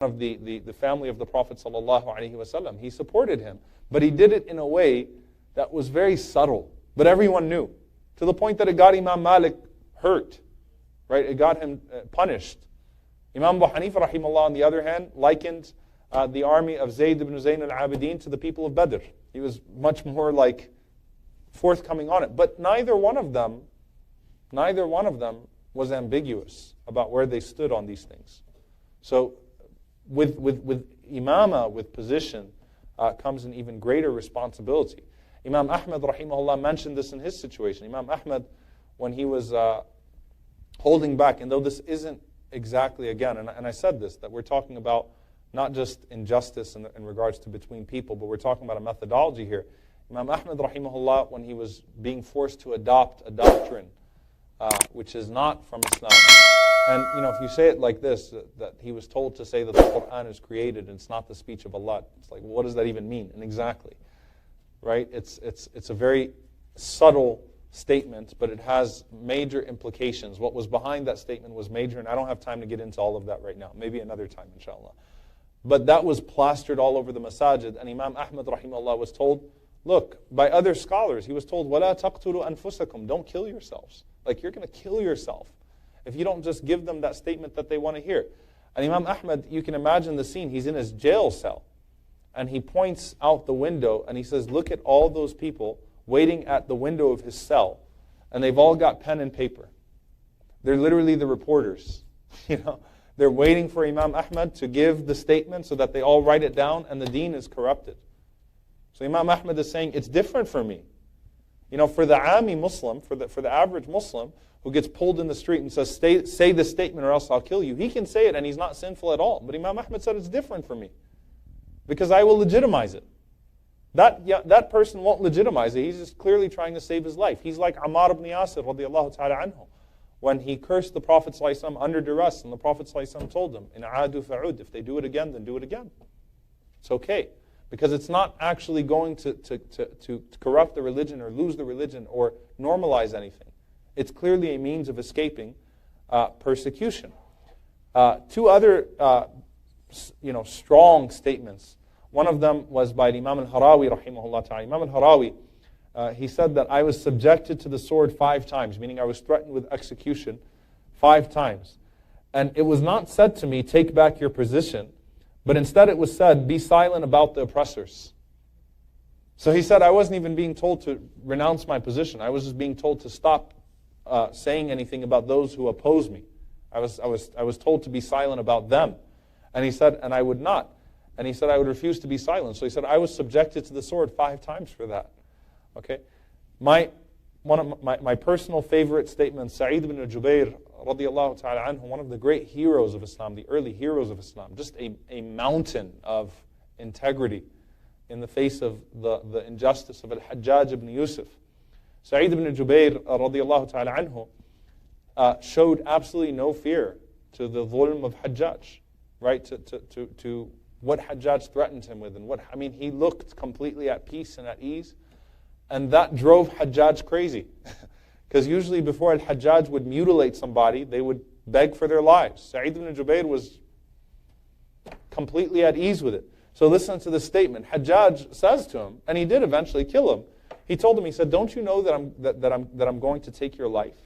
of the family of the Prophet ﷺ. He supported him. But he did it in a way that was very subtle. But everyone knew. To the point that it got Imam Malik hurt. Right? It got him punished. Imam Abu Hanifa rahimahullah, on the other hand, likened the army of Zayd ibn Zayn al-Abidin to the people of Badr. He was much more like forthcoming on it. But neither one of them was ambiguous about where they stood on these things. So with imama, with position, comes an even greater responsibility. Imam Ahmad rahimahullah mentioned this in his situation. Imam Ahmad, when he was holding back, and though this isn't exactly, again, and I said this, that we're talking about not just injustice in regards to between people, but we're talking about a methodology here. Imam Ahmad rahimahullah, when he was being forced to adopt a doctrine which is not from Islam, and if you say it like this, that he was told to say that the Quran is created and it's not the speech of Allah, it's like, what does that even mean? And exactly, right? It's a very subtle statement, but it has major implications. What was behind that statement was major, and I don't have time to get into all of that right now. Maybe another time, inshallah. But that was plastered all over the masajid, and Imam Ahmad rahimahullah was told, look, by other scholars, he was told, وَلَا تَقْتُلُوا أَنفُسَكُمْ, don't kill yourselves. Like, you're going to kill yourself if you don't just give them that statement that they want to hear. And Imam Ahmad, you can imagine the scene. He's in his jail cell, and he points out the window, and he says, look at all those people waiting at the window of his cell, and they've all got pen and paper. They're literally the reporters. They're waiting for Imam Ahmad to give the statement so that they all write it down, and the deen is corrupted. So Imam Ahmad is saying, it's different for me. For the Ami Muslim, for the average Muslim who gets pulled in the street and says, say this statement or else I'll kill you, he can say it and he's not sinful at all. But Imam Ahmad said, it's different for me because I will legitimize it. That person won't legitimize it. He's just clearly trying to save his life. He's like Ammar ibn Yasir radiallahu ta'ala anhu, when he cursed the Prophet ﷺ under duress, and the Prophet ﷺ told him, in adu fa'ud, if they do it again, then do it again. It's okay. Because it's not actually going to corrupt the religion or lose the religion or normalize anything. It's clearly a means of escaping persecution. Two other strong statements. One of them was by Imam al-Harawi rahimahullah ta'ala. Imam al-Harawi, he said that I was subjected to the sword 5 times, meaning I was threatened with execution 5 times. And it was not said to me, take back your position, but instead it was said, be silent about the oppressors. So he said, I wasn't even being told to renounce my position. I was just being told to stop saying anything about those who oppose me. I was told to be silent about them. And he said, and I would not. And he said, I would refuse to be silent. So he said, I was subjected to the sword 5 times for that. Okay? One of my personal favorite statements, Sa'id ibn Jubair, radiallahu ta'ala anhu, one of the great heroes of Islam, the early heroes of Islam, just a mountain of integrity in the face of the injustice of al-Hajjaj ibn Yusuf. Sa'id ibn Jubair, radiallahu ta'ala anhu, showed absolutely no fear to the dhulm of Hajjaj, right? To what Hajjaj threatened him with, and he looked completely at peace and at ease, and that drove Hajjaj crazy. Because usually before al-Hajjaj would mutilate somebody, they would beg for their lives. Sa'id ibn Jubair was completely at ease with it. So listen to this statement. Hajjaj says to him, and he did eventually kill him. He told him, he said, don't you know that I'm going to take your life?